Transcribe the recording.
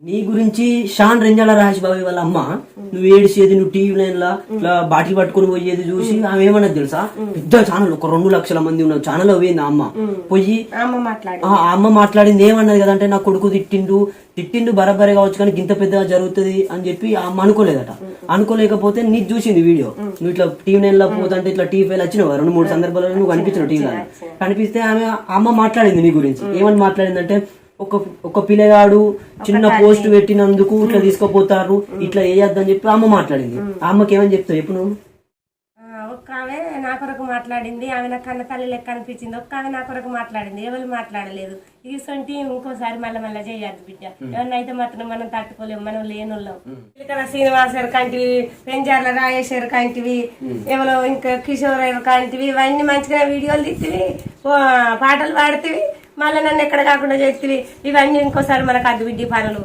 నీ గురించి షాన్ రెంజాల రాజబాబు వాళ్ళ అమ్మ నువ్వు ఏడిసేది నువ్వు టీవీ లైన్ లా ఇట్లా బాటిల్ పట్టుకుని పోయేది చూసి ఆమె ఏమన్నది తెలుసా, పెద్ద ఛానల్ ఒక 2 లక్షల మంది ఉన్న ఛానల్ పోయింది ఆ అమ్మ. పోయి ఆ అమ్మ మాట్లాడింది ఏమన్నది కదంటే నా కొడుకు తిట్టిండు బరాబరే కావచ్చు కానీ ఇంత పెద్దగా జరుగుతుంది అని చెప్పి ఆ అమ్మ అనుకోలేదట. అనుకోలేకపోతే నీకు చూసింది వీడియో, నువ్వు ఇట్లా టీవీ నైన్ లో పోతుంటే ఇట్లా టీవీ ఫైల్ వచ్చినావు 2-3 సందర్భాల్లో నువ్వు కనిపించినావు టీవీలో. కనిపిస్తే ఆమె అమ్మ మాట్లాడింది నీ గురించి. ఏమని మాట్లాడిందంటే, ఒక పిల్లగాడు చిన్న పోస్ట్ పెట్టినందుకు ఇట్లా తీసుకుపోతారు, ఇట్లా వేయద్దని చెప్పి అమ్మ మాట్లాడింది. ఆ అమ్మకి ఏమని చెప్తావు ఎప్పుడు నువ్వు? ఒక్క ఆమె నా కొరకు మాట్లాడింది, ఆమె నా కన్న తల్లి లెక్క అనిపించింది. ఒక్క ఆమె నా కొరకు మాట్లాడింది, ఎవరు మాట్లాడలేదు. ఇసొంటి ఇంకోసారి మళ్ళీ చేయద్దు బిడ్డ. ఎవరినైతే అయితే మాత్రం మనం తట్టుకోలేము, మనం లేనున్నాం. ఇక్కడ శ్రీనివాసర్ కంటివి, పెంజార్ల రాజేశ్వర్ కంటివి, ఎవరో ఇంకా కిషోర్ కంటివి, ఇవన్నీ మంచిగా వీడియోలు తీసివి, పాటలు పాడుతీవి, మళ్ళీ నన్ను ఎక్కడ కాకుండా చేస్తేవి. ఇవన్నీ ఇంకోసారి మనకు అద్దు బిడ్డి పనులు.